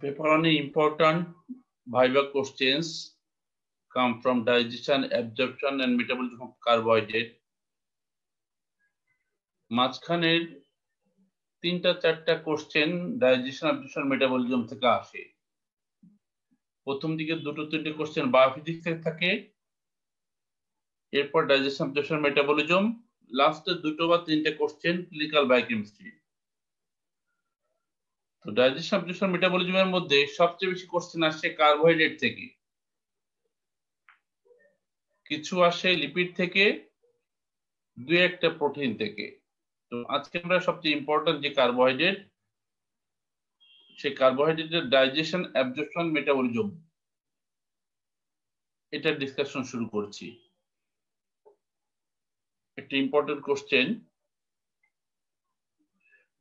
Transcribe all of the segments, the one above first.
paper only important viva questions come from digestion, absorption and metabolism of carbohydrate. মাঝখানের তিনটা চারটা question digestion, absorption, metabolism থেকে আসে। প্রথম দিকে দুটো তিনটে কোশ্চেন বায়োফিজিক্স থেকে থাকে, এরপর ডাইজেশন, অ্যাবজর্পশন, মেটাবলিজম, লাস্টে দুটো বা তিনটে কোশ্চেন ক্লিনিক্যাল বায়োকেমিস্ট্রি। তো ডাইজেশন, অ্যাবজর্পশন, মেটাবলিজমের মধ্যে সবচেয়ে বেশি কোশ্চেন আসে কার্বোহাইড্রেট থেকে, কিছু আসে লিপিড থেকে, দুই একটা প্রোটিন থেকে। তো আজকে আমরা সবচেয়ে ইম্পর্টেন্ট যে কার্বোহাইড্রেট, সেই কার্বোহাইড্রেটের ডাইজেশন, অ্যাবজর্পশন, মেটাবলিজম এটা ডিসকাশন শুরু করছি। একটা important question,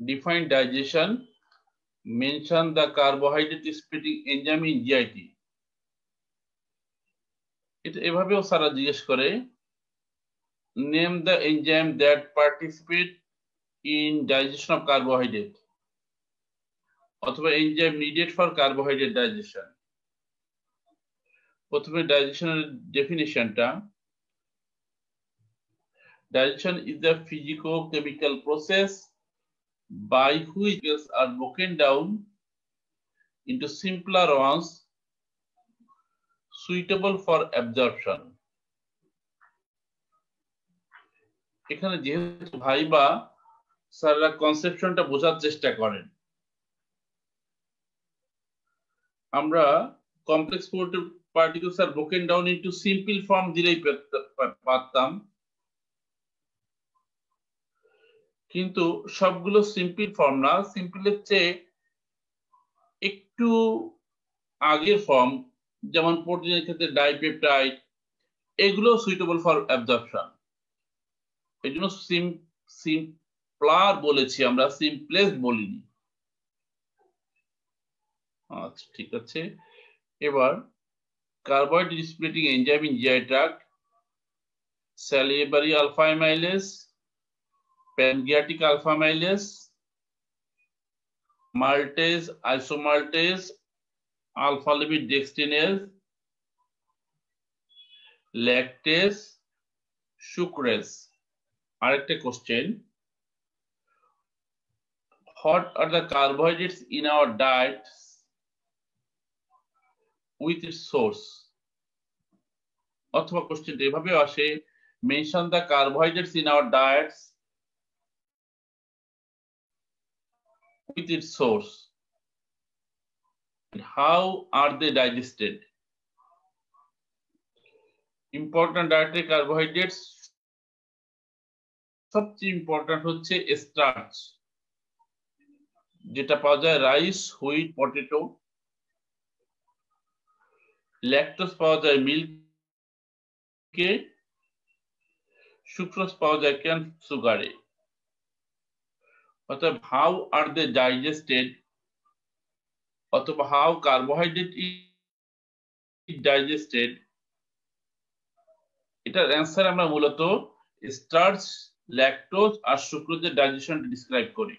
define digestion, mention the carbohydrate splitting enzyme in GIT. এটা এভাবেও স্যারা জিজ্ঞেস করে, name the enzyme that participate in digestion of carbohydrate, অথবা enzyme needed for carbohydrate digestion. প্রথমে ডাইজেশনের ডেফিনিশনটা, digestion is the physico-chemical process by which gases are broken down into simpler ones suitable for absorption. এখানে যেহেতু viva স্যাররা কনসেপশনটা বোঝার চেষ্টা করেন, আমরা complex particles are broken down into simple form দিলেই পারতাম, কিন্তু সবগুলো সিম্পল ফর্ম না, সিম্পলের চেয়ে একটু আগের ফর্ম, যেমন প্রোটিনের ক্ষেত্রে ডাইপেপটাইড, এগুলো সুইটেবল ফর অ্যাবজর্পশন। এই জন্য সিম্পলার বলেছি আমরা, সিম্পলেস্ট বলিনি। আচ্ছা ঠিক আছে, এবার carbohydrate splitting enzyme in GI tract, salivary alpha amylase, pancreatic alpha amylase, maltase, isomaltase, alpha lipid dextrinase, lactase, sucrase. আরেকটা question, what are the carbohydrates in our diet with its source? অথবা কোশ্চেনটা এভাবে আসে, mention the carbohydrates in our diets with its source and how are they digested. Important dietary carbohydrates সবচেয়ে important হচ্ছে starch, যেটা পাওয়া যায় রাইস, হুইট, পটেটো। ল্যাকটোজ পাওয়া যায় মিল্কে, সুক্রোজ পাওয়া যায় ক্যান সুগারে। অর্থাৎ হাউ আর দে ডাইজেস্টেড, অথবা হাউ কার্বোহাইড্রেট ইজ ডাইজেস্টেড, এটার অ্যান্সার আমরা মূলত স্টার্চ, ল্যাকটোজ আর সুক্রোজের ডাইজেশন ডিসক্রাইব করি।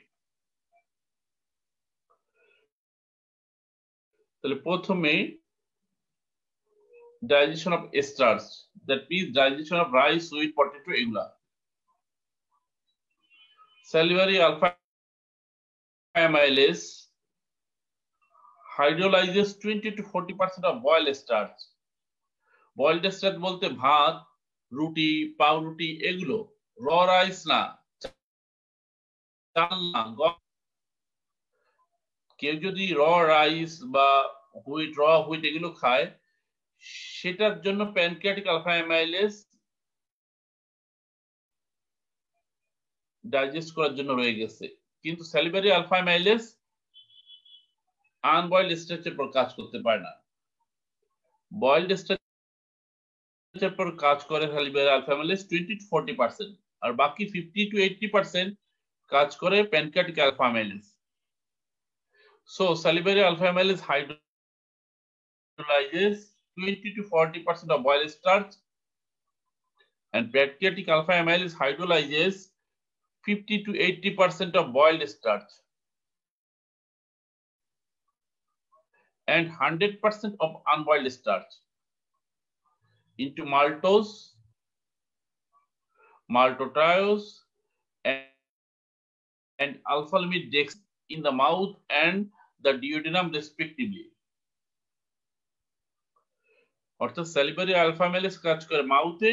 তাহলে প্রথমে digestion of starch, that means digestion of rice, wheat, potato, এগুলা। salivary alpha amylase hydrolyzes 20 to 40% of boiled starch. boiled starch বলতে ভাত, রুটি, পাউরুটি, এগুলো, র রাইস না, চাল না। কেউ যদি র রাইস বা র হুইট এগুলো খায়, সেটার জন্য প্যানক্রিয়াটিক আলফা অ্যামাইলেজ ডাইজেস্ট করার জন্য রয়ে গেছে, কিন্তু স্যালিভারি আলফা অ্যামাইলেজ আনবয়েলড স্টার্চের পর কাজ করতে পারে না। বয়েলড স্টার্চের পর কাজ করে স্যালিভারি আলফা অ্যামাইলেজ 20 to 40%, আর বাকি 50 to 80% কাজ করে pancreatic alpha amylase. So salivary alpha amylase hydrolyzes 20 to 40% of boiled starch and pancreatic alpha amylase hydrolyzes 50 to 80% of boiled starch. and 100% of unboiled starch into maltose, maltotriose, and alpha-limit dextrin in the mouth and the duodenum respectively. অর্থাৎ salivary alpha amylase কাজ করে মাউথে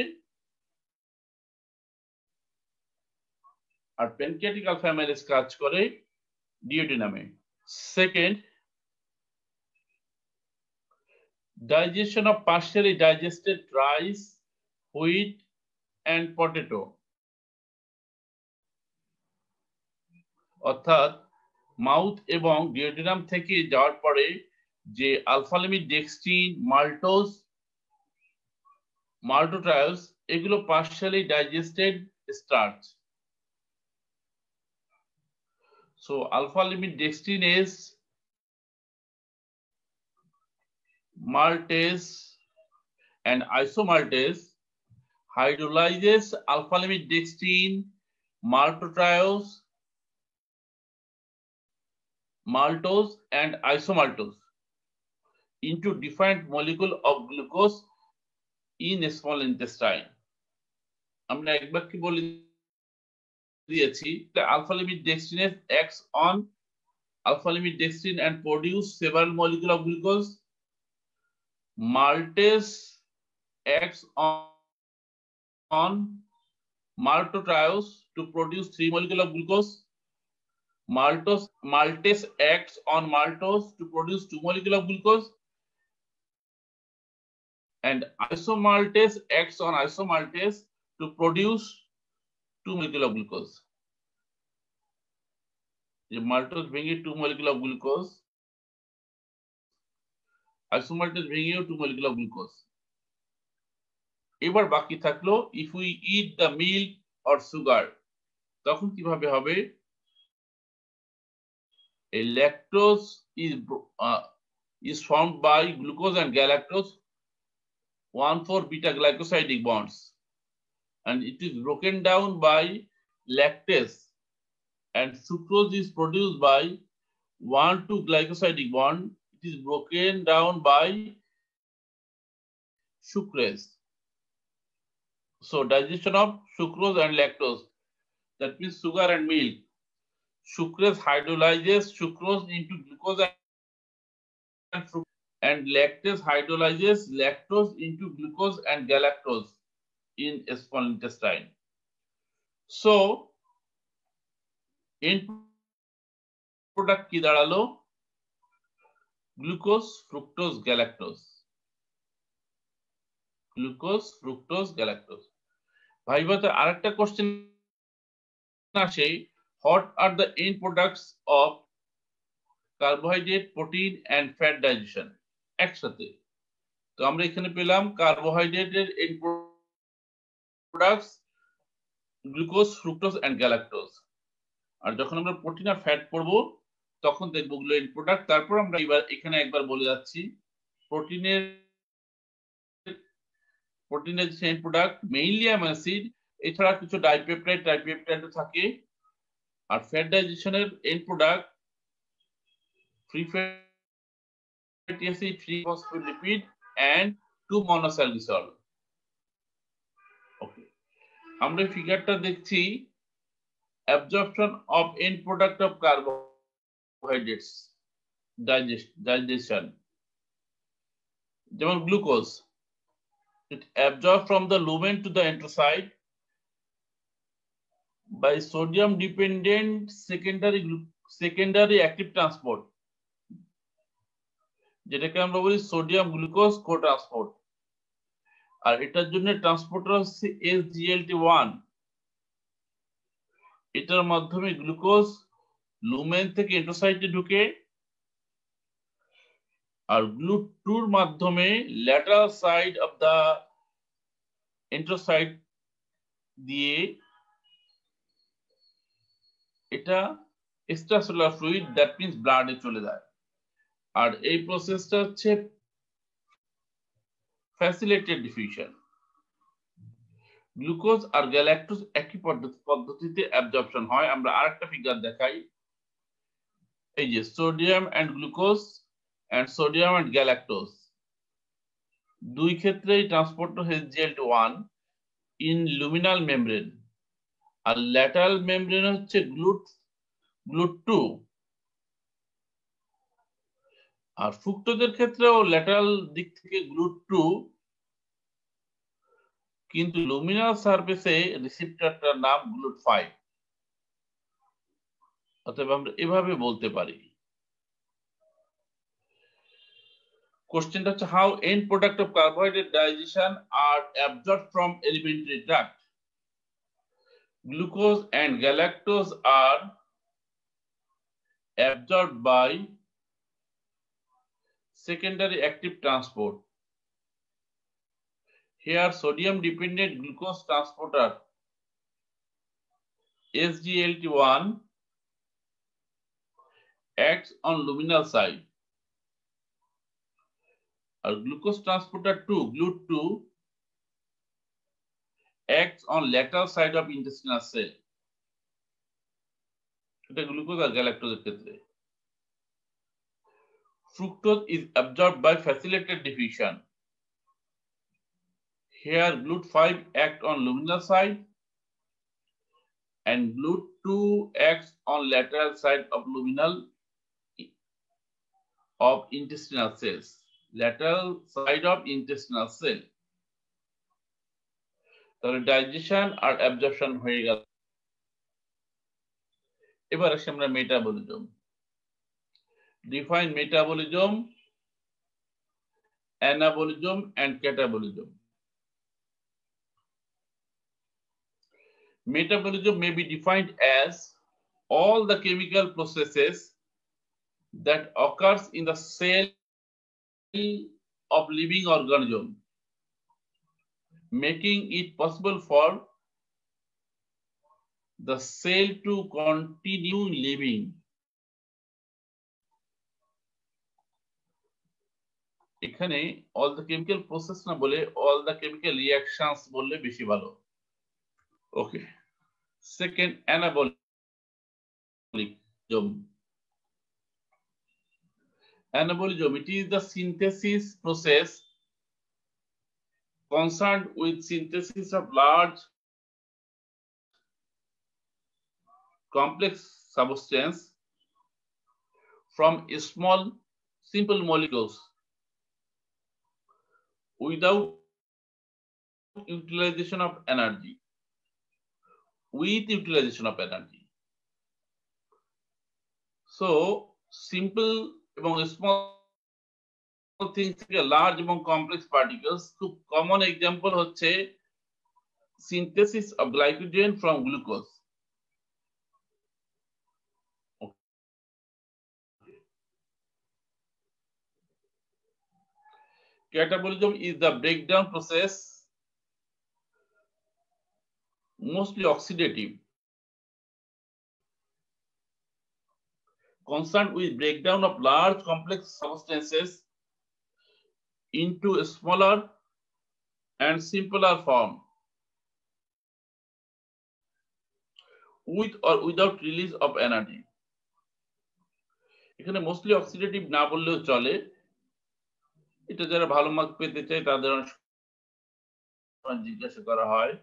আর pancreatic alpha amylase কাজ করে duodenum-এ. Second, digestion of partially digested rice, wheat, and potato. অর্থাৎ mouth এবং duodenum থেকে যাওয়ার পরে যে alpha limit dextrin, maltose, maltotriose এগুলো partially digested starch. So alpha limit dextrinase, maltase, and isomaltase hydrolyzes alpha limit dextrin, maltotriose, maltose, and isomaltose into different molecule of glucose in small intestine. আমরা একবার কি বলে দিয়েছি alpha limit dextrinase acts on alpha limit dextrin and produce several molecule of glucose. Maltase acts on maltotriose to produce 3 molecule of glucose. Maltase acts on maltose to produce 2 molecule of glucose. And isomaltase acts on isomaltase to produce 2 molecule of glucose. The maltose bring you 2 molecule of glucose. Isomaltase bring you 2 molecule of glucose. এবার বাকি থাকলো if we eat the milk or sugar তখন কিভাবে হবে? A lactose is formed by glucose and galactose 1,4-beta glycosidic bonds, and it is broken down by lactase, and sucrose is produced by 1,2 glycosidic bond. It is broken down by sucrase. So digestion of sucrose and lactose, that means sugar and milk. Sucrase hydrolyzes sucrose into glucose and fructose, and lactase hydrolyzes lactose into glucose and galactose in small intestine. So, end product কি দাঁড়ালো? Glucose, fructose, galactose. Glucose, fructose, galactose. ভাইবাতে আরেকটা question আসে, what are the end products of carbohydrate, protein, and fat digestion? একসাথে তো আমরা এখানে পেলাম কার্বোহাইড্রেটের end products glucose, fructose and galactose, আর যখন আমরা প্রোটিন আর ফ্যাট পড়ব তখন দেখব গুলো এন্ড প্রোডাক্ট। তারপর আমরা এখানে একবার বলে যাচ্ছি প্রোটিনের end product mainly amino acid, এছাড়া কিছু ডাইপেপটাইড, ট্রাইপেপটাইডও থাকে। আর ফ্যাট ডাইজেশনের end product free fatty acid, free phospholipid and 2 monosaccharidol. Okay, আমরা ফিগারটা দেখছি absorption of end product of carbohydrates digestion. যেমন glucose, it absorbed from the lumen to the enterocyte by sodium dependent secondary active transport, যেটাকে আমরা বলি sodium glucose কোট্রান্সপোর্ট। আর এটার জন্য transporter হচ্ছে SGLT1। এটার মাধ্যমে গ্লুকোজ লুমেন থেকে এন্ডোসাইটে ঢুকে, আর GLUT2 এর মাধ্যমে ল্যাটারাল সাইড অফ দা এন্ডোসাইট দিয়ে এটা এক্সট্রাসেলুলার ফ্লুইড, দ্যাট মিন্স ব্লাডে চলে যায়। আর এই প্রসেসটা হচ্ছে ফ্যাসিলিটেড ডিফিউশন। গ্লুকোজ আর গ্যালাক্টোজ একই পদ্ধতিতে অ্যাবজর্পশন হয়। আমরা আরেকটা ফিগার দেখাই, এই যে sodium and glucose and sodium and galactose. দুই ক্ষেত্রেই transporter HGLT1 in luminal membrane আর ল্যাটারাল মেমব্রেন হচ্ছে GLUT2 আর ফ্রুক্টোজের ক্ষেত্রেও ল্যাটারাল দিক থেকে GLUT2 কিন্তু লুমিনাল সারফেসে রিসেপ্টরটার নাম GLUT5 অতএব আমরা এভাবে বলতে পারি কোশ্চেনটা হচ্ছে how end product of carbohydrate digestion আর absorbed from alimentary tract glucose and galactose are absorbed by secondary active transport. Here sodium dependent glucose transporter SGLT1 acts on luminal side. Our glucose transporter 2 GLUT2 acts on lateral side of intestinal cell. এটা glucose আর গ্যালাক্টোজের ক্ষেত্রে fructose is absorbed by facilitated diffusion. Here GLUT5 act on luminal side and GLUT2 acts on lateral side of luminal of intestinal cells. Lateral side of intestinal cell. তাহলে digestion আর absorption হয়ে গেল এবার আসি আমরা metabolism define metabolism anabolism and catabolism Metabolism may be defined as all the chemical processes that occurs in the cell of living organism, making it possible for the cell to continue living. এখানে all the chemical process না বলে all the chemical reactions বললে বেশি ভালো Okay. Second, anabolism. Anabolism, it is the synthesis process concerned with synthesis of large complex substance from small simple molecules without utilization of energy. With utilization of energy. So, simple এবং small things থেকে large এবং complex particles খুব common example হচ্ছে synthesis of glycogen from glucose. Catabolism is the breakdown process mostly oxidative, concerned with breakdown of large complex substances into a smaller and simpler form, with or without release of energy. এখানে mostly oxidative না বললেও চলে, এটা যারা ভালো mark পেতে চায় তাদের জিজ্ঞাসা করা হয়।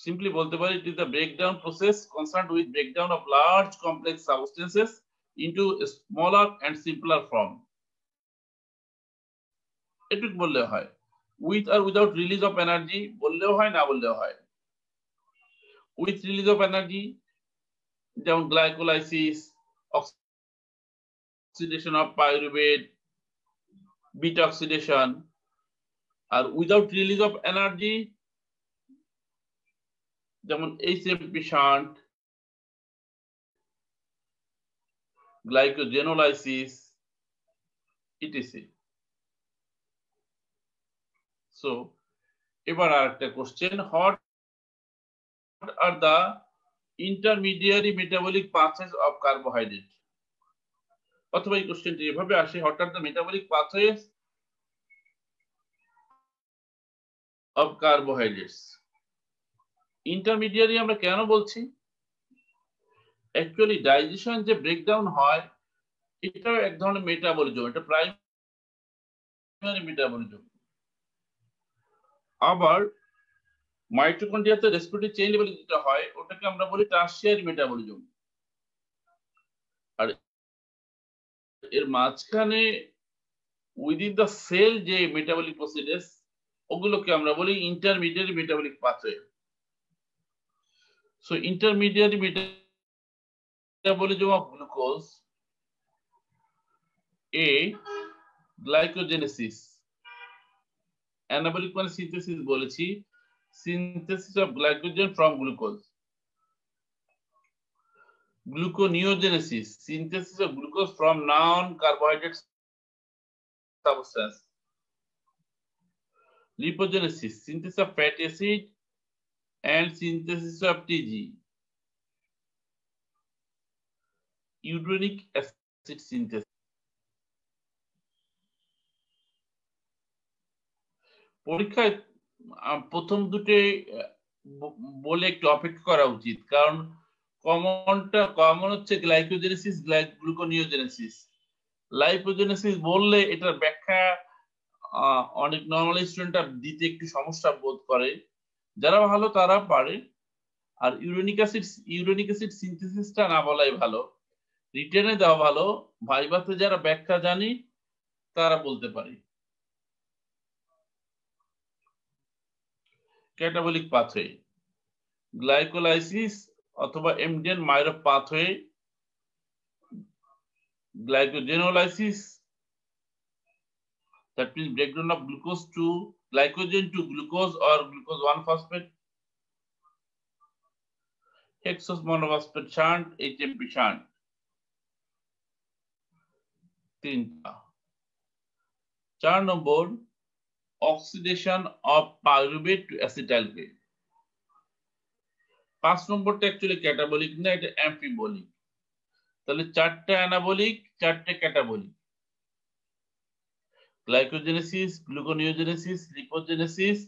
Simply বলতে পারি it is the breakdown process concerned with breakdown of large complex substances into a smaller and simpler form. এটুকু বললে হয় with or without release of energy বললেও হয় না বললেও হয় with release of energy যেমন glycolysis oxidation of pyruvate beta oxidation R without release of energy যেমন HMP shunt, glycogenolysis, etc. So, এবার আরেকটা question, what are the intermediary metabolic pathways of carbohydrate? অথবা এই কোশ্চেনটি এভাবে আসে, what are the metabolic pathways of carbohydrates? Intermediary আমরা কেন বলছি অ্যাকচুয়ালি ডাইজেশন যে ব্রেকডাউন হয় এটাও এক ধরনের মেটাবলিজম, এটা প্রাইমারি মেটাবলিজম। আবার মাইটোকন্ড্রিয়াতে রেসপিরেটরি চেইন লেভেলে যেটা হয় ওটাকে আমরা বলি টারশিয়ারি মেটাবলিজম। আর এর মাঝখানে উইদিন দ্য সেল যে মেটাবলিক প্রসেসেস ওগুলোকে আমরা বলি intermediate metabolic pathway. So intermediate metabolism of glucose, A glycogenesis, anabolic মানে সিনথেসিস বলেছি, synthesis of glycogen from glucose. Gluconeogenesis, synthesis of glucose from non-carbohydrate substance. Lipogenesis, synthesis of fatty acid and synthesis of TG. Uronic acid synthesis. পরীক্ষায় প্রথম দুটো বলে একটু অপেক্ষা করা উচিত, কারণ কমন হচ্ছে গ্লাইকোজেনেসিস, গ্লুকোনিওজেনেসিস। লাইপোজেনেসিস বললে এটার ব্যাখ্যা অনেক নর্মাল স্টুডেন্টরা দিতে একটু সমস্যা বোধ করে, যারা ভালো তারা পারে। আর ইউরেনিক অ্যাসিড সিনথেসিসটা না বলাই ভালো, রিটেনে দেওয়া ভালো, ভাইভাতে যারা ব্যাখ্যা জানি তারা বলতে পারি। ক্যাটাবলিক পাথওয়ে, গ্লাইকোলাইসিস অথবা Embden Meyerhof pathway, glycogenolysis, that means breakdown of glucose to glycogen to glucose or glucose 1-phosphate, hexose monophosphate shunt, HMP shunt। তিনটা। 4 নম্বর oxidation of pyruvate to acetyl CoA. 5 নম্বরটা অ্যাকচুয়ালি ক্যাটাবলিক না, এটা amphibolic. তাহলে 4টা anabolic, 4টে catabolic. Glycogenesis, gluconeogenesis, lipogenesis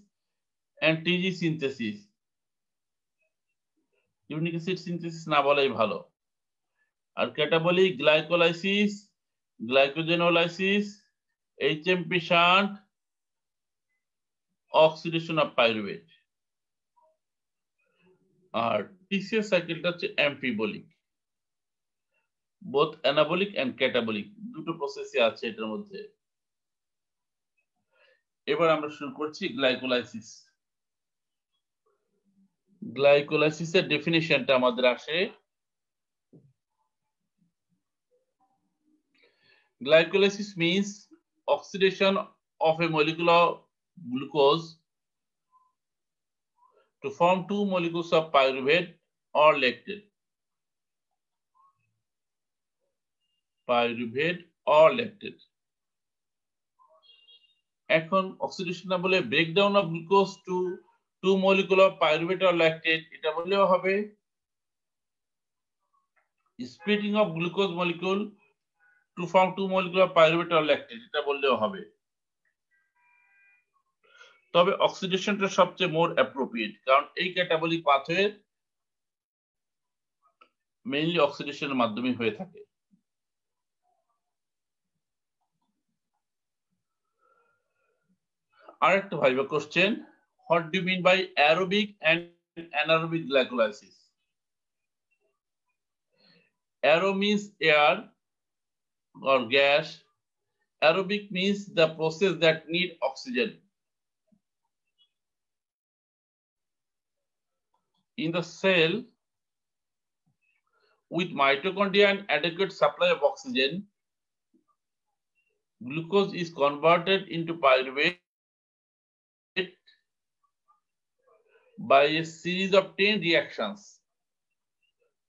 and TG synthesis. Uric acid synthesis না বলাই ভালো। আর catabolic glycolysis, glycogenolysis, HMP shunt, oxidation of pyruvate. আর টিসিএস সাইকেলটা হচ্ছে amphibolic. Both anabolic and catabolic, দুটো প্রসেসই আছে এটার মধ্যে। এবার আমরা শুরু করছি গ্লাইকোলাইসিস। গ্লাইকোলাইসিসের ডেফিনিশনটা আমাদের আসে, glycolysis means oxidation of a molecule of glucose to form 2 molecules of pyruvate or lactate. Pyruvate or lactate. এখন অক্সিডেশন না বলে breakdown of glucose to 2 molecule of pyruvate or lactate, এটা বললেও হবে splitting of glucose molecule to form 2 molecule of pyruvate or lactate, এটা বললেও হবে। তবে অক্সিডেশনটা সবচেয়ে মোর অ্যাপ্রোপ্রিয়েট, কারণ এই ক্যাটাবলিক পাথওয়ে মেইনলি অক্সিডেশনের মাধ্যমে হয়ে থাকে। আরেকটা viva question, what do you mean by aerobic and anaerobic glycolysis? Aero means air or gas. Aerobic means the process that need oxygen. In the cell with mitochondria and adequate supply of oxygen, glucose is converted into pyruvate by a series of 10 reactions,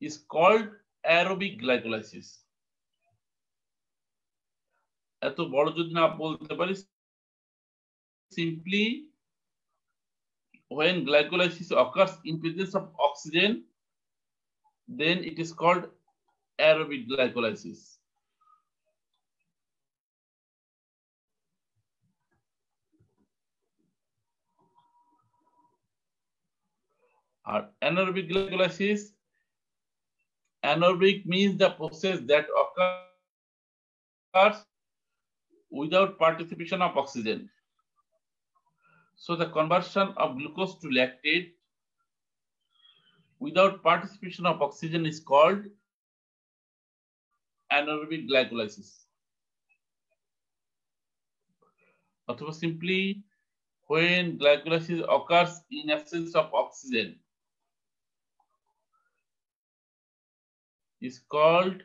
is called aerobic glycolysis. এত বড় যদি না বলতে পারি, simply when glycolysis occurs in presence of oxygen, then it is called aerobic glycolysis. Or anaerobic glycolysis, anaerobic means the process that occurs occurs without participation of oxygen. So the conversion of glucose to lactate without participation of oxygen is called anaerobic glycolysis. Or simply, when glycolysis occurs in absence of oxygen, is called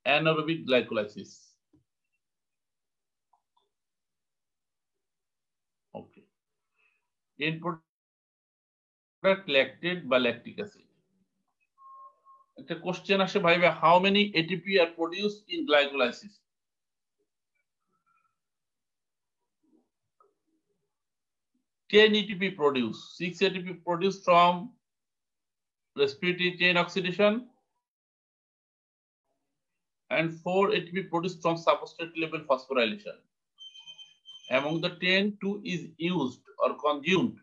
anaerobic glycolysis. Okay. In product lactate by lactic acid. একটা question আসে viva, how many ATP are produced in glycolysis? Ten ATP produced, 6 ATP produced from respiratory chain oxidation, and 4 ATP produced from substrate level phosphorylation. Among the 10, 2 is used or consumed.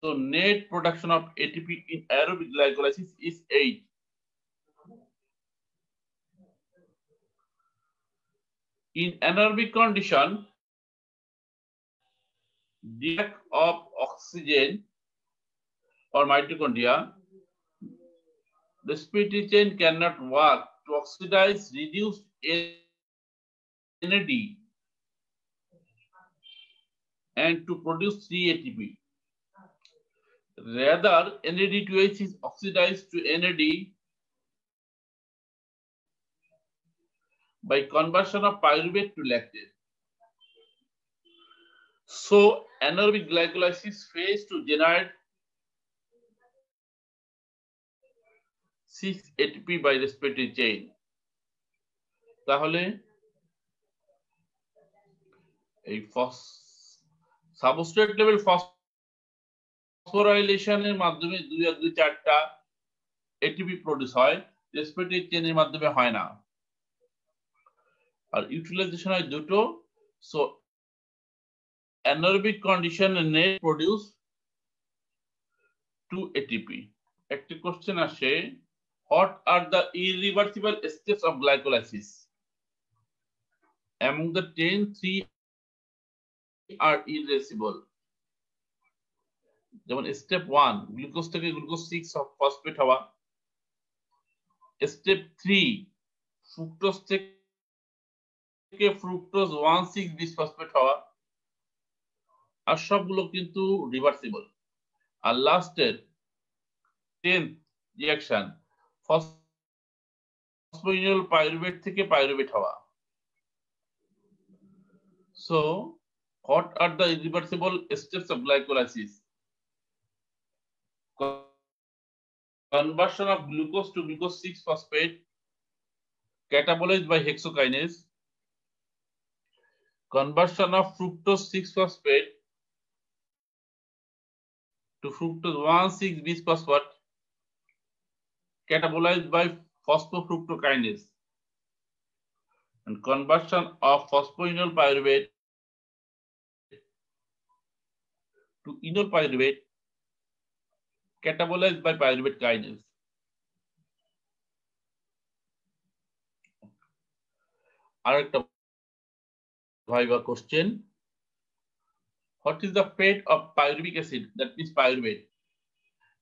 So net production of ATP in aerobic glycolysis is 8. In anaerobic condition, the lack of oxygen or mitochondria, the respiratory chain cannot work to oxidize reduced NAD and to produce 3 ATP. Rather, NAD2H is oxidized to NAD by conversion of pyruvate to lactate. So, anaerobic glycolysis fails to generate 6 ATP by respiratory chain. তাহলে এই substrate level ফসফোরাইলেশনের মাধ্যমে 2 আর 2 4টা ATP produce হয়, respiratory চেইনের মাধ্যমে হয় না, আর utilisation হয় দুটো। So anaerobic condition net produce 2 ATP. একটি কোশ্চেন আসে, what are the irreversible steps of glycolysis? Among the 10, 3 are irreversible. যেমন স্টেপ 1 গ্লুকোজ থেকে গ্লুকোজ 6 ফসফেট হওয়া, স্টেপ 3 ফ্রুক্টোজ থেকে ফ্রুক্টোজ 1,6 বিসফসফেট হওয়া, আর সবগুলো কিন্তু রিভার্সিবল। আর লাস্টের 10th রিঅ্যাকশন ফসফোইনোল পাইরুভেট থেকে পাইরুভেট হওয়া। So what are the irreversible steps of glycolysis? Conversion of glucose to glucose 6-phosphate catabolized by hexokinase, conversion of fructose 6-phosphate to fructose 1,6 bisphosphate catabolized by phosphofructokinase, and conversion of phosphoenol pyruvate to enol pyruvate catabolized by pyruvate kinase. Arekta viva question, what is the fate of pyruvic acid, that means pyruvate,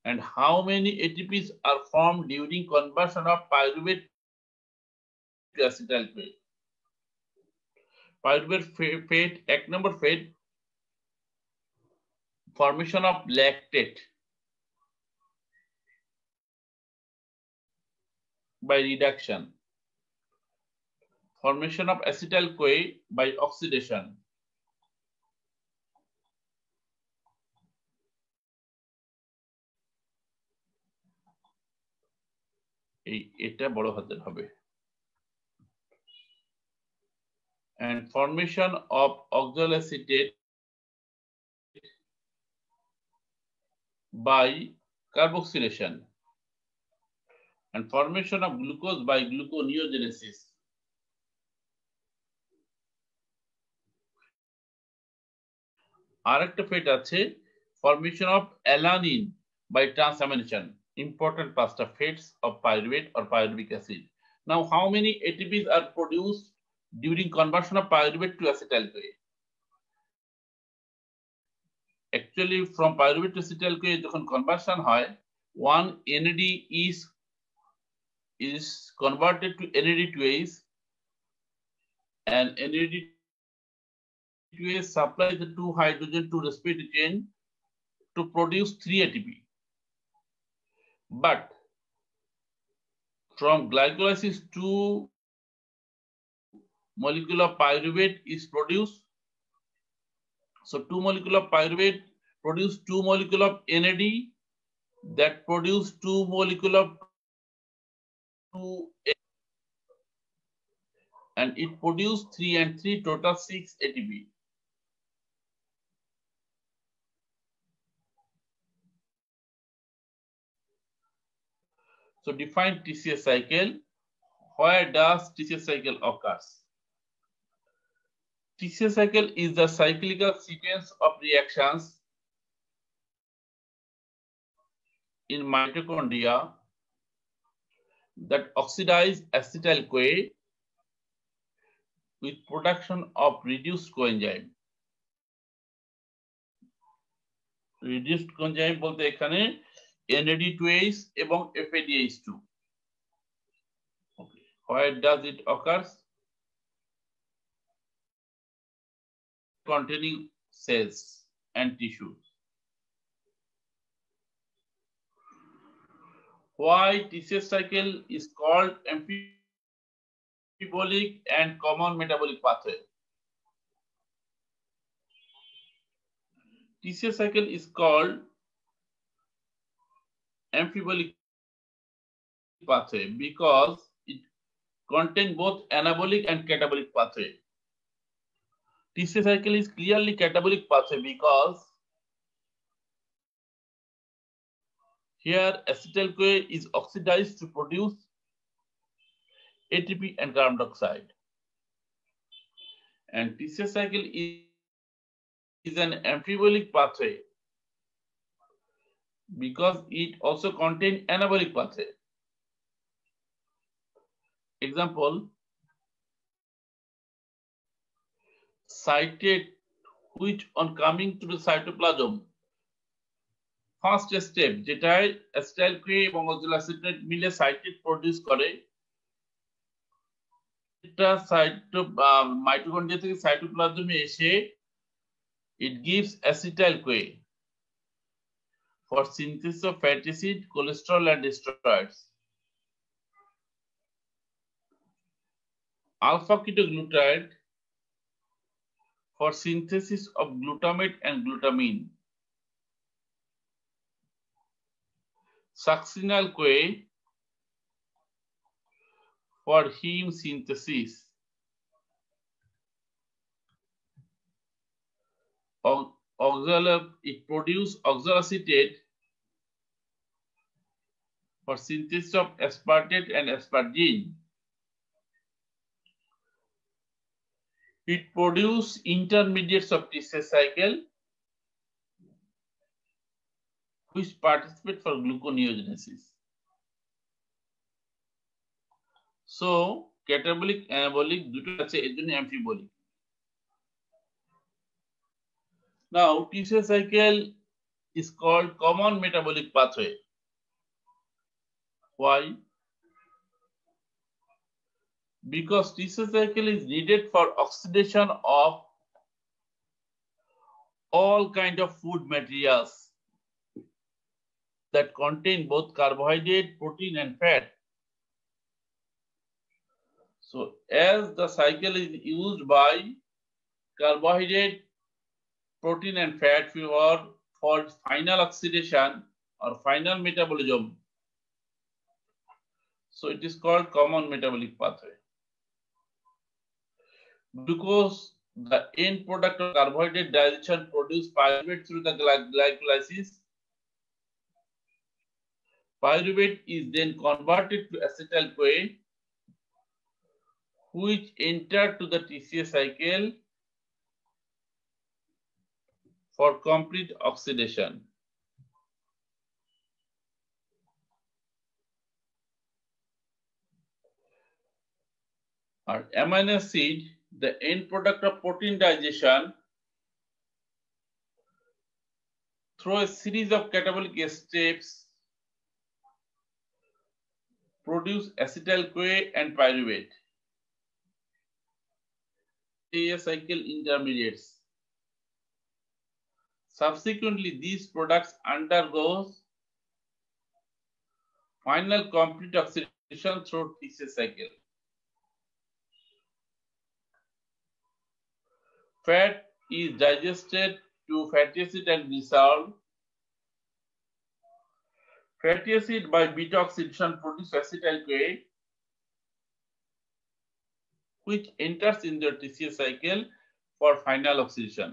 and how many ATPs are formed during conversion of pyruvate to acetyl CoA? Pyruvate fate, ek number fate, formation of lactate by reduction, formation of acetyl CoA by oxidation, এটা বড় হাতের হবে, and formation of oxaloacetate by carboxylation, and formation of glucose by gluconeogenesis. আরেকটা ফেট আছে, formation of alanine by transamination. important pasta fats of pyruvate or pyruvic acid. Now, how many ATPs are produced during conversion of pyruvate to acetyl-CoA? Actually, from pyruvate to acetyl-CoA, when conversion hoy, one NAD is converted to NAD2S, and NAD2S supplies the 2 hydrogen to respiratory chain to produce 3 ATP. But from glycolysis, 2 molecule of pyruvate is produced. So 2 molecule of pyruvate produce 2 molecule of NAD that produce 2 molecule of 2, and it produce 3 and 3, total 6 ATP. So define TCA cycle. Where does TCA cycle occurs? TCA cycle is the cyclical sequence of reactions in mitochondria that oxidize acetyl-CoA with production of reduced coenzyme. Reduced coenzyme বলতে এখানে NAD2H এবং FADH2. Okay. Where does it occurs? Containing cells and tissues. Why TCA cycle is called amphibolic and common metabolic pathway? TCA cycle is called amphibolic pathway because it contains both anabolic and catabolic pathway. TCA cycle is clearly catabolic pathway because here acetyl-CoA is oxidized to produce ATP and carbon dioxide. And TCA cycle is an amphibolic pathway because it also contains anabolic pathway. Example, citrate, which on coming to the cytoplasm, first step যেটায় acetyl-CoA এবং oxaloacetate মিলে citrate produce করে, এটা mitochondria থেকে সাইটোপ্লাজমে এসে it gives acetyl-CoA for synthesis of fatty acid, cholesterol and steroids. Alpha-ketoglutarate for synthesis of glutamate and glutamine. Succinyl-CoA for heme synthesis. It produces oxaloacetate for synthesis of aspartate and asparagine. It produces intermediates of TCA cycle which participate for gluconeogenesis. So catabolic, anabolic, দুটো আছে, এর জন্য amphibolic. Now TCA cycle is called common metabolic pathway. Why? Because TCA cycle is needed for oxidation of all kind of food materials that contain both carbohydrate, protein and fat. So as the cycle is used by carbohydrate, protein and fat for final oxidation or final metabolism, so it is called common metabolic pathway. Because the end product of carbohydrate digestion produce pyruvate through the glycolysis. Pyruvate is then converted to acetyl-CoA, which enter to the TCA cycle for complete oxidation. আর amino acid the end product of protein digestion through a series of catabolic steps produce acetyl-CoA and pyruvate cycle intermediates. Subsequently, these products undergoes final complete oxidation through TCA cycle. Fat is digested to fatty acid and glycerol. Fatty acid by beta oxidation produce acetyl-CoA, which enters in the TCA cycle for final oxidation.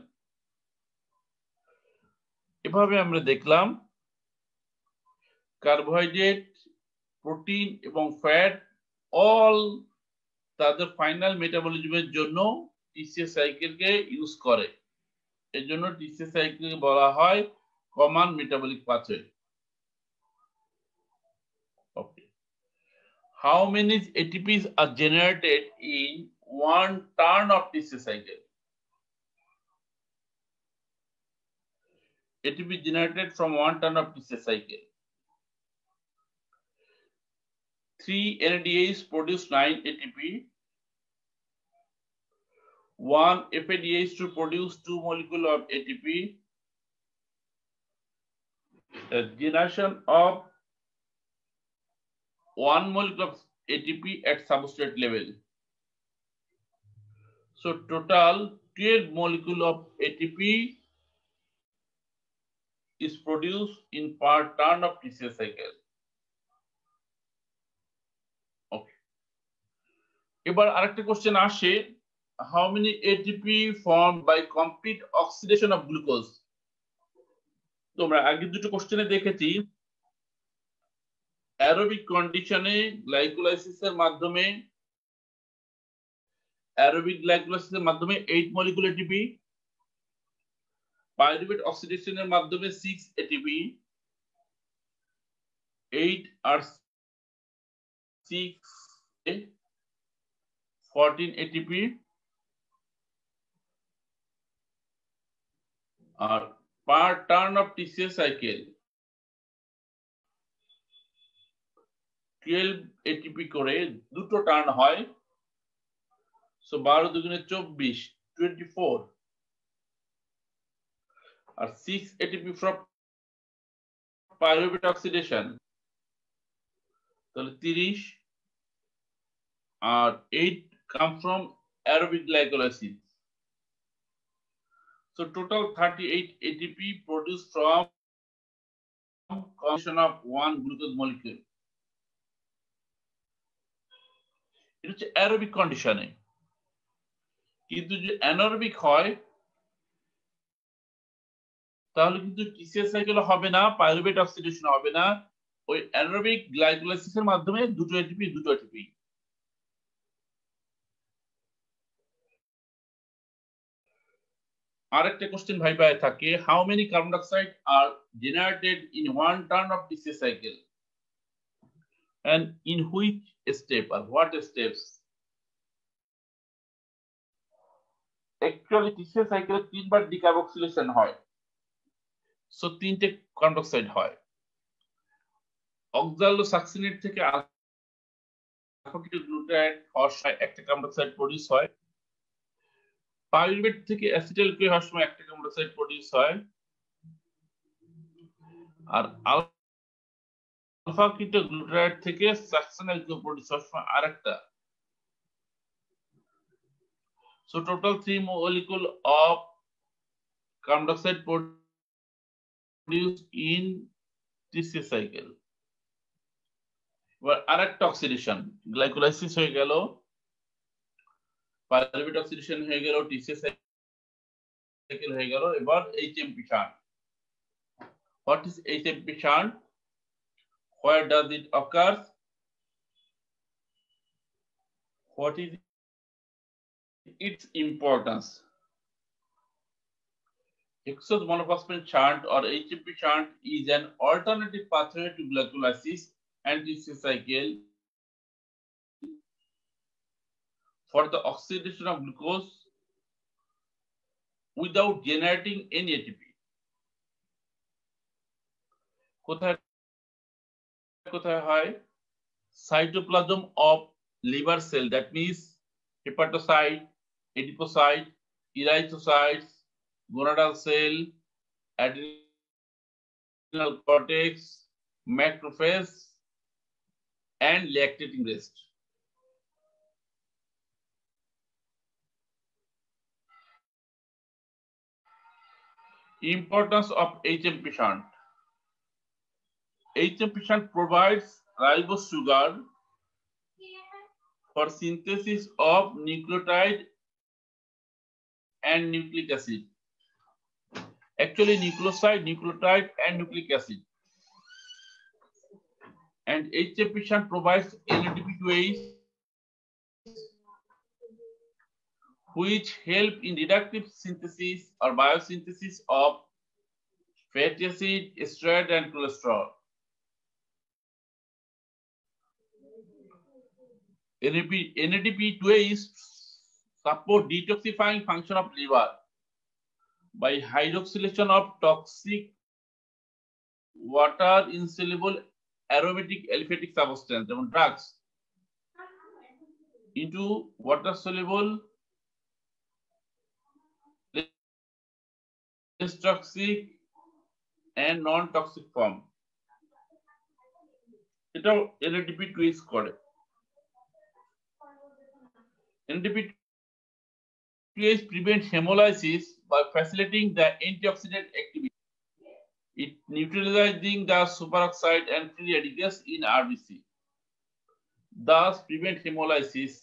এভাবে আমরা দেখলাম carbohydrate, protein এবং fat all তাদের final মেটাবলিজমের জন্য TCA সাইকেলকে use করে। এর জন্য টিসিএ সাইকেলকে বলা হয় common metabolic pathway. Okay. How many ATPs are generated in one turn of TCA cycle? ATP generated from one turn of TCA cycle. 3 NADH produce 9 ATP. 1 FADH to produce 2 molecules of ATP. The generation of 1 molecule of ATP at substrate level. So total 12 molecule of ATP is produced in per turn of TCA cycle. Okay. এবার আরেকটা question আসে, how many ATP formed by complete oxidation of glucose? তোমরা আগে দুটো কোশ্চেনে দেখেছি aerobic কন্ডিশনে গ্লাইকোলাইসিসের মাধ্যমে 8 মলিকুল ATP, পাইরুভেট অক্সিডেশনের মাধ্যমে 6 ATP, 8 R 6 14 ATP, R per turn of TCA cycle 12 ATP করে দুটো টার্ন হয়, সো 12 দুগুণে 24 24, আর 6 ATP from pyruvate oxidation তাহলে 30, আর 8 come from aerobic glycolysis. So total 38 ATP produced from combination of one glucose molecule. এটা হচ্ছে aerobic কন্ডিশনে। কিন্তু যদি অ্যানারোবিক হয় তাহলে কিন্তু টিসিএ সাইকেল হবে না, পাইরুভেট অক্সিডেশন হবে না, ওই অ্যানারোবিক গ্লাইকোলাইসিসের মাধ্যমে দুটো এটিপি। আরেকটা কোশ্চেন ভাইবায় থাকে, হাউ মেনি কার্বন ডাইঅক্সাইড আর generated in one turn of TCA cycle and in which step or what steps? Actually TCA সাইকেলে 3 বার ডিকার্বক্সিলেশন হয়, সো 3টে কার্বন ডাইঅক্সাইড হয়। অক্সালোসাক্সিনেট থেকে আলফা কিটোগ্লুটারাইড হওয়ার সময় একটা কার্বন ডাইঅক্সাইড প্রডিউস হয়, পাইরুভেট থেকে অ্যাসিটাইল-CoA হওয়ার সময় একটা কার্বন ডাইঅক্সাইড প্রডিউস হয়, আর আলফা কিটোগ্লুটারাইড থেকে সাকসিনাইল-CoA প্রডিউস হওয়ার সময় আরেকটা। So total 3 molecule of carbon dioxide produced in TCA cycle. But আরেকটা অক্সিডেশন, গ্লাইকোলাইসিস হয়ে গেল, পাইরুভেট অক্সিডেশন হয়ে গেল, TCA cycle হয়ে গেল, এবার HMP shunt. What is HMP shunt? Where does it occur? What is its importance? Hexose monophosphate shunt or HMP shunt is an alternative pathway to glycolysis and TCA cycle for the oxidation of glucose without generating any ATP. কোথায় কোথায় হয়? Cytoplasm of liver cell, that means hepatocyte, adipocyte, erythrocytes, gonadal cell, adrenal cortex, macrophage, and lactating rest. Importance of HMP shunt. HMP shunt provides ribose sugar for synthesis of nucleotide and nucleic acid. Actually, nucleoside, nucleotide, and nucleic acid. And HMP shunt provides NADP2As which help in reductive synthesis or biosynthesis of fatty acid, steroid, and cholesterol. NADP2As support detoxifying function of liver by hydroxylation of toxic water insoluble aromatic aliphatic substance, drugs, into water soluble less toxic and non-toxic form. এটাও NADP2As করে। NADP2As prevent hemolysis by facilitating the antioxidant activity. It neutralizing the superoxide and free radicals in RBC, thus prevent hemolysis.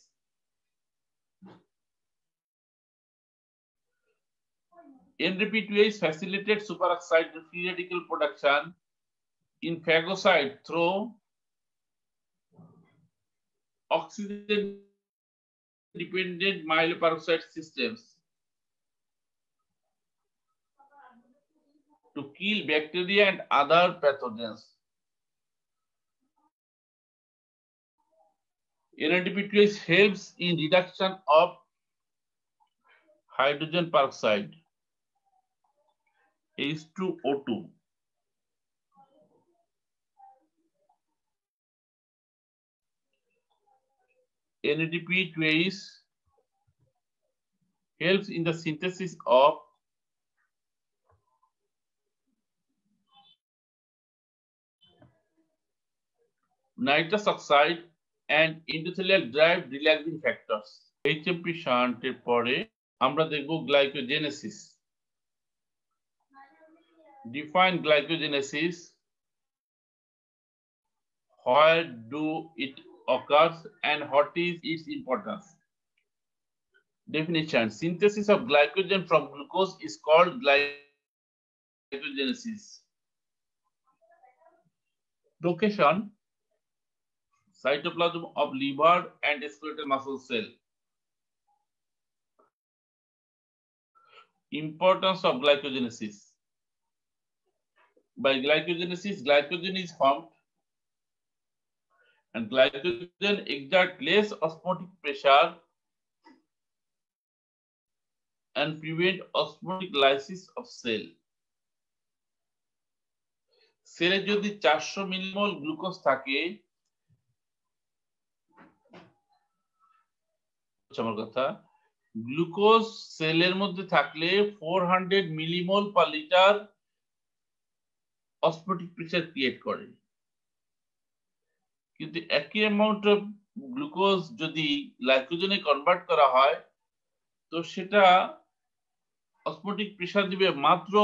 NADP2As facilitate superoxide and free radical production in phagocyte through oxygen-dependent myeloperoxide systems to kill bacteria and other pathogens. NADP2As helps in reduction of hydrogen peroxide, H2O2. NADP2As helps in the synthesis of nitrous oxide and endothelial derived relaxing factors. HMP shunt এর পরে আমরা দেখব glycogenesis. Define glycogenesis. Where do it occurs and what is its importance? Definition: synthesis of glycogen from glucose is called glycogenesis. Location: cytoplasm of liver and skeletal muscle cell. Importance of glycogenesis. By glycogenesis, glycogen is formed and glycogen exerts less osmotic pressure and prevent osmotic lysis of cell. সেলে যদি 400 millimole glucose থাকে, আমার কথা, glucose সেলের মধ্যে থাকলে 400 millimole per litre osmotic pressure create করে। কিন্তু একই অ্যামাউন্ট অফ গ্লুকোজ যদি গ্লাইকোজেনে কনভার্ট করা হয় তো সেটা অসমোটিক প্রেসার দিবে মাত্র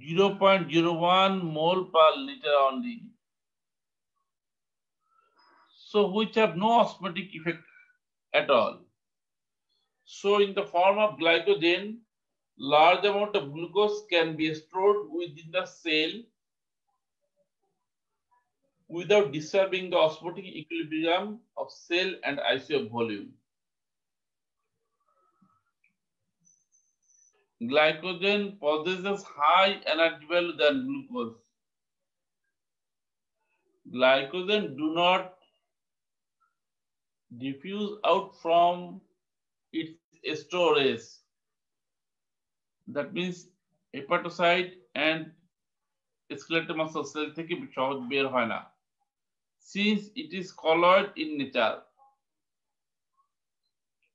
0.01 mole per liter only, so which have no osmotic effect at all. So in the form of glycogen, large amount of glucose can be stored within the cell without disturbing the osmotic equilibrium of cell and ICO volume. Glycogen possesses high energy value than glucose. Glycogen do not diffuse out from its storage. That means hepatocyte and skeletal muscle cell থেকে সহজ বের হয় না, since it is colloid in nature.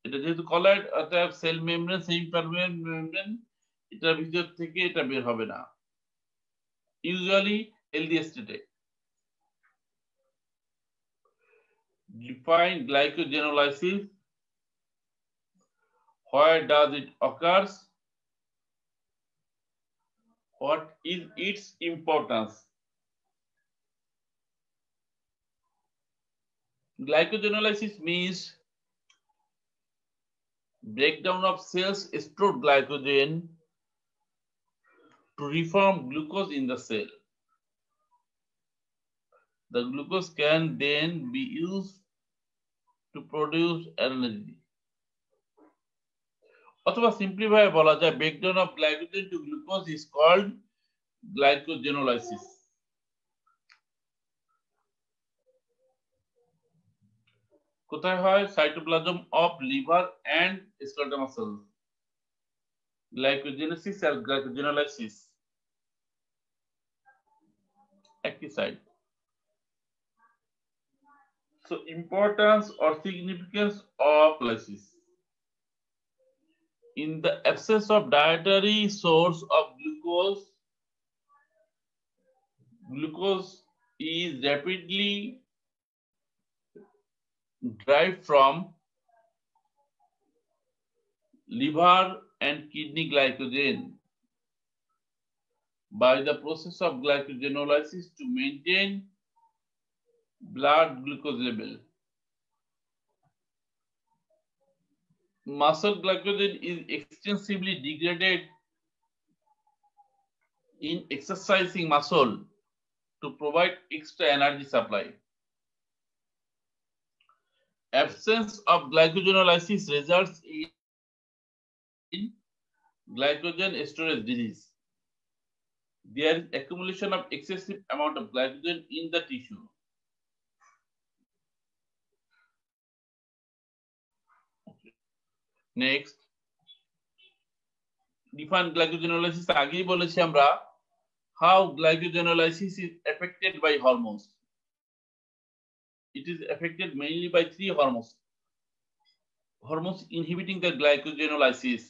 এটা যেহেতু colloid অর্থাৎ cell membrane semi পারমেন্ট membrane, এটার ভিতর থেকে এটা বের হবে না, usually healthy state. Define glycogenolysis. Where does it occurs? What is its importance? Glycogenolysis means breakdown of cells stored glycogen to reform glucose in the cell. The glucose can then be used to produce energy. অথবা simply ভাবে বলা যায় breakdown of glycogen to glucose is called glycogenolysis. কোথায় হয়? Cytoplasm of liver and skeletal muscle. Glycogenesis আর glycogenolysis একই site. So importance or significance of lysis. In the absence of dietary source of glucose, glucose is rapidly derived from liver and kidney glycogen by the process of glycogenolysis to maintain blood glucose level. Muscle glycogen is extensively degraded in exercising muscle to provide extra energy supply. Absence of glycogenolysis results in glycogen storage disease. There is accumulation of excessive amount of glycogen in the tissue. Next, define glycogenolysis. আগেই বলেছি আমরা how glycogenolysis is affected by hormones. It is affected mainly by 3 hormones. Hormones inhibiting the glycogenolysis.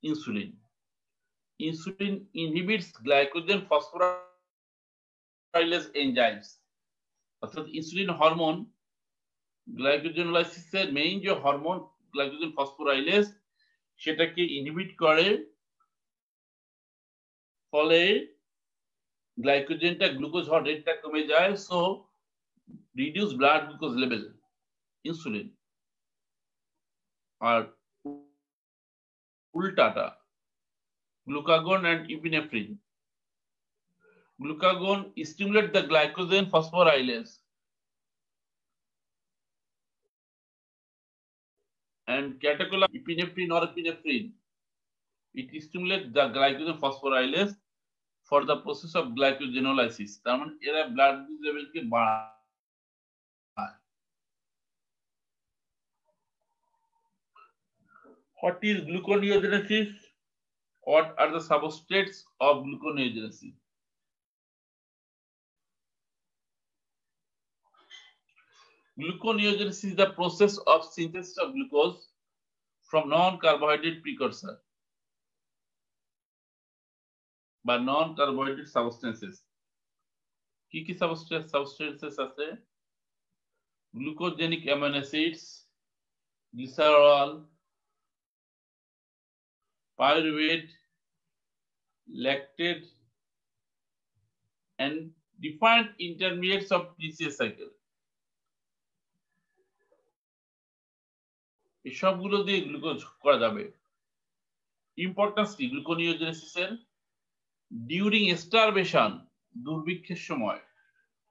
Insulin. Insulin inhibits glycogen phosphorylase enzymes. অর্থাৎ insulin hormone গ্লাইকোজেনোলাইসিসের main যে hormone glycogen phosphorylase সেটাকে inhibit করে, ফলে গ্লাইকোজেনটা গ্লুকোজ হওয়ার রেটটা কমে যায়, so reduce blood glucose level insulin. আর উল্টাটা glucagon and epinephrine. Glucagon stimulates the glycogen phosphorylase and catechol epinephrine or epinephrine. It stimulates the glycogen phosphorylase for the process of glycogenolysis. তার মানে এরা ব্লাড গ্লুকোজ লেভেলকে বাড়ায়। What is gluconeogenesis? What are the substrates of gluconeogenesis? Gluconeogenesis is the process of synthesis of glucose from non-carbohydrate precursor by non-carbohydrate substances. কি কি substances আছে? Glucogenic amino acids, glycerol, pyruvate, lactate, and defined intermediates of TCA cycle. এই সবগুলো দিয়ে glucose করা যাবে। Importance কি গ্লুকোনিওজেনেসিসের? During starvation, দুর্ভিক্ষের সময়,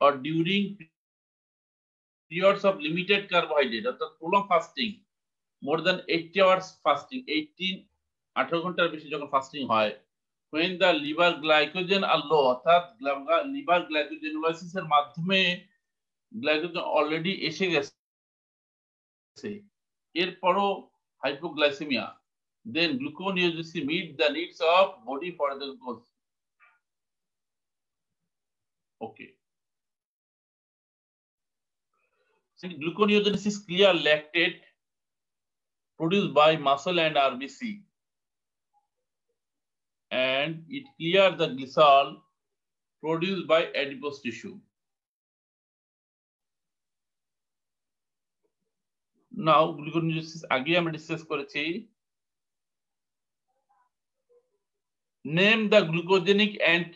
or during periods of limited carbohydrate, অর্থাৎ prolonged fasting, more than 80 hours fasting, 18 ঘন্টার বেশি যখন ফাস্টিং হয়, when the liver glycogen are low, অর্থাৎ লিভার গ্লাইকোজেনোলাইসিসের মাধ্যমে গ্লাইকোজেন অলরেডি এসে গেছে এরপরও hypoglycemia, then gluconeogenesis meet the needs of body for the glucose. Okay. Since gluconeogenesis clear lactate produced by muscle and RBC, and it clear the glycerol produced by adipose tissue. Now gluconeogenesis আগে আমরা discuss করেছি। Name the glucogenic and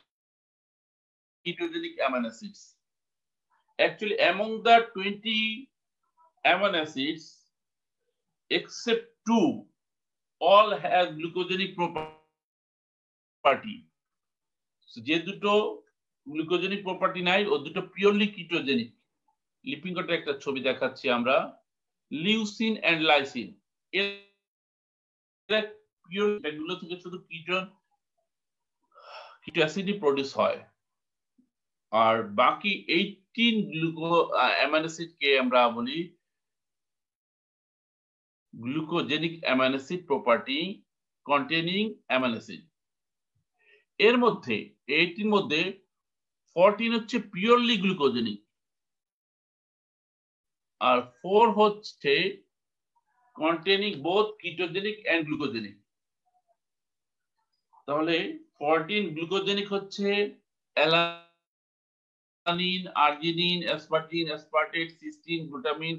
ketogenic amino acids. Actually, among the 20 amino acids, except 2, all have glucogenic property. So, যে দুটো glucogenic property নাই ও দুটো purely ketogenic. Leaping কোটে একটা ছবি দেখাচ্ছি আমরা, লিউসিন এন্ড লাইসিন। এরা পিওর, এগুলো থেকে শুধু কিটো অ্যাসিডই প্রডিউস হয়, আর বাকি 18 অ্যামাইনো অ্যাসিড কে আমরা বলি glucogenic amino acid property containing amino acid. এর মধ্যে 18 মধ্যে 14 হচ্ছে পিওরলি গ্লুকোজেনিক, আর 4 হচ্ছে containing both ketogenic and glucogenic. তাহলে 14 গ্লুকোজেনিক হচ্ছে alanine, arginine, asparagine, aspartate, cysteine, glutamine,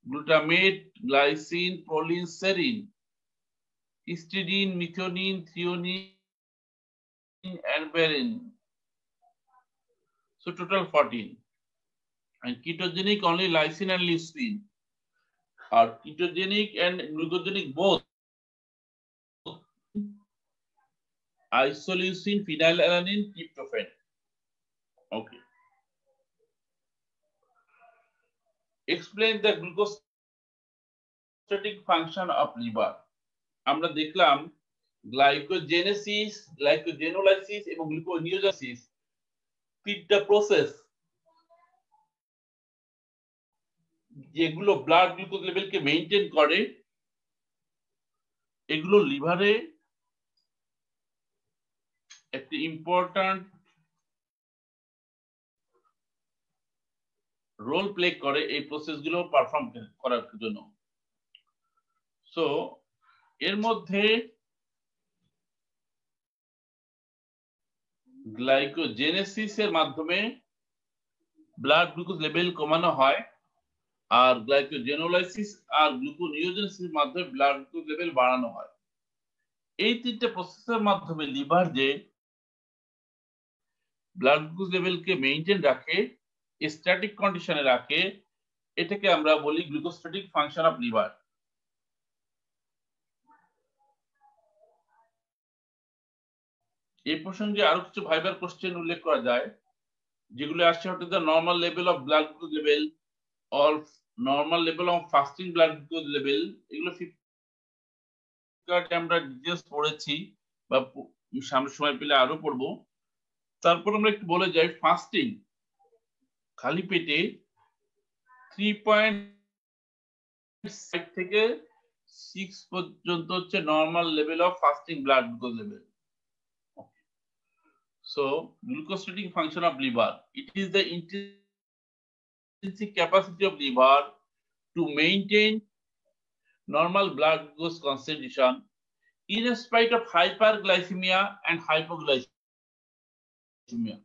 glutamate, glycine, proline, serine, histidine, methionine, threonine and valine. So total 14. And ketogenic only lysine and leucine. Are ketogenic and glucogenic both. Isoleucine, phenylalanine, tryptophan. Okay. Explain the glucostatic function of liver. আমরা দেখলাম glycogenesis, glycogenolysis এবং gluconeogenesis তিনটা process যেগুলো blood glucose লেভেলকে maintain করে। এগুলো লিভারে একটি important role play করে এই প্রসেসগুলো পারফর্ম করার জন্য। সো এর মধ্যে গ্লাইকোজেনেসিসের মাধ্যমে ব্লাড গ্লুকোজ লেভেল কমানো হয়, আর গ্লাইকোজেনোলাইসিস আর গ্লুকোনিওজেনেসিসের মাধ্যমে ব্লাড গ্লুকোজ লেভেল বাড়ানো হয়। এই তিনটে প্রসেসের মাধ্যমে লিভার যে ব্লাড গ্লুকোজ লেভেলকে মেইনটেইন রাখে, স্ট্যাটিক কন্ডিশনে রাখে, এটাকে আমরা বলি গ্লুকোস্ট্যাটিক ফাংশন অফ লিভার। এই প্রসঙ্গে আরো কিছু ভাইবার কোশ্চেন উল্লেখ করা যায়, যেগুলো আসছে হতে the normal level of blood glucose level or normal level of fasting blood glucose level. এগুলো আমরা ডিটেইলস পড়েছি বা সামনে সময় পেলে আরো পড়বো। তারপর আমরা একটু বলে যাই, ফাস্টিং খালি পেটে 3.5 থেকে 6 পর্যন্ত হচ্ছে normal level of fasting blood glucose level. So, glucostatic function of liver. It is the intrinsic capacity of liver to maintain normal blood glucose concentration in spite of hyperglycemia and hypoglycemia.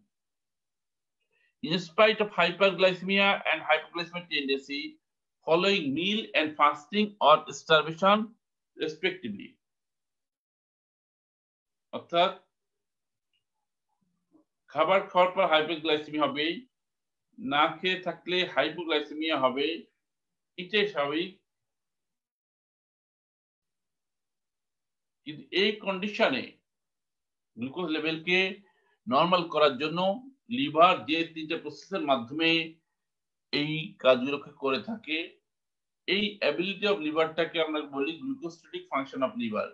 In spite of hyperglycemia and hypoglycemic tendency following meal and fasting or starvation respectively. অর্থাৎ খাবার খাওয়ার পর hypoglycaemia হবে, না খেয়ে থাকলে hypoglycaemia হবে, এটাই স্বাভাবিক। কিন্তু এই কন্ডিশনে গ্লুকোজ লেভেলকে নরমাল করার জন্য লিভার যে তিনটে প্রসেসের মাধ্যমে এই কাজগুলোকে করে থাকে, এই অ্যাবিলিটি অফ লিভারটাকে আমরা বলি গ্লুকোস্ট্যাটিক ফাংশন অফ লিভার।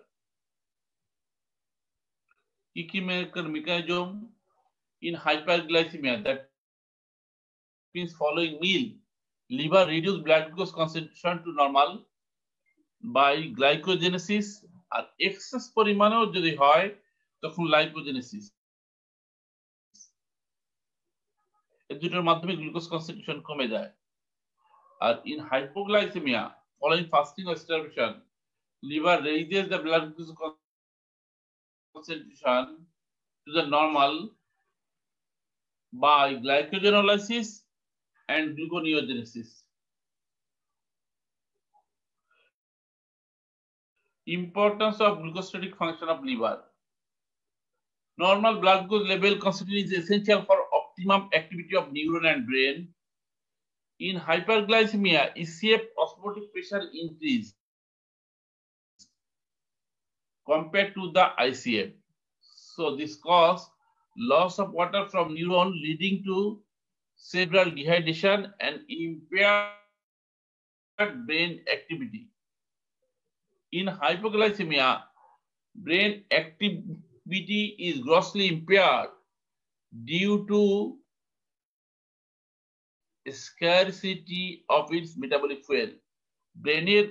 কি কি mechanism in hyperglycemia, that means following meal liver reduce blood glucose concentration to normal by glycogenesis, আর এক্সেস পরিমাণেও যদি হয় তখন লাইপোজেনেসিস। এই দুটোর মাধ্যমে গ্লুকোজ কনসেন্ট্রেশন কমে যায়। আর in hypoglycemia following fasting or starvation, liver raises the blood glucose concentration to the normal by glycogenolysis and gluconeogenesis. Importance of glucostatic function of liver. Normal blood glucose level concentration is essential for optimum activity of neuron and brain. In hyperglycemia, ECF osmotic pressure increase compared to the ICF. So this causes loss of water from neuron, leading to cerebral dehydration and impaired brain activity. In hypoglycemia, brain activity is grossly impaired due to scarcity of its metabolic fuel. ব্রেনের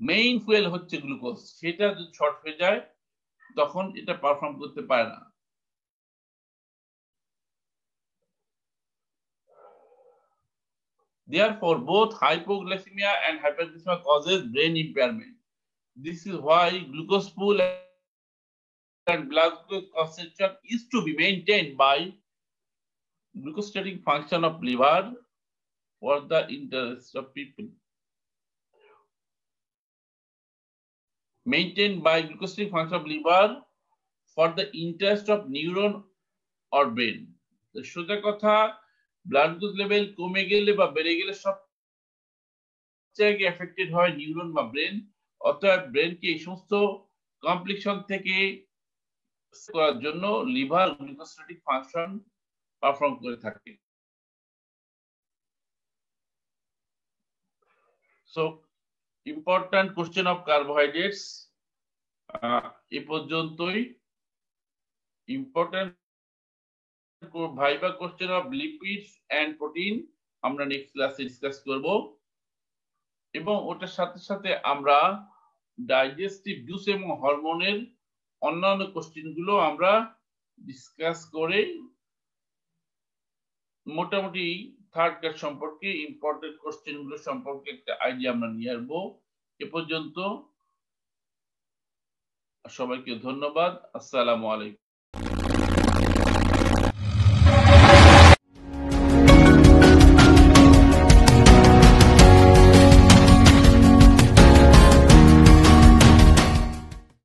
main fuel হচ্ছে glucose, সেটা যদি short হয়ে যায় তখন এটা perform করতে পারে না। Therefore, both hypoglycemia and hyperglycemia causes brain impairment. This is why glucose pool and blood glucose concentration is to be maintained by glucostatic function of liver for the interest of people. Maintained by glucostatic function of liver for the interest of neuron or brain. তো সোজা কথা, blood glucose level কমে গেলে বা বেড়ে গেলে সব জায়গায় এফেক্টেড হয় নিউরন বা ব্রেন। অতএব ব্রেনকে এই সমস্ত কমপ্লিকেশন থেকে করার জন্য লিভার গ্লুকোস্ট্যাটিক ফাংশন পারফর্ম করে থাকে। So important question of carbohydrates এ পর্যন্তই। Important viva question of lipids and protein আমরা নেক্সট ক্লাসে ডিসকাস করব, এবং ওটার সাথে সাথে আমরা ডাইজেস্টিভ জুস এবং হরমোনের অন্যান্য কোশ্চেন গুলো আমরা ডিসকাস করে মোটামুটি থার্ড ক্লাস সম্পর্কে ইম্পর্টেন্ট কোশ্চেন গুলো সম্পর্কে একটা আইডিয়া আমরা নিয়ে আসবো। এ পর্যন্ত সবাইকে ধন্যবাদ। আসসালামু আলাইকুম।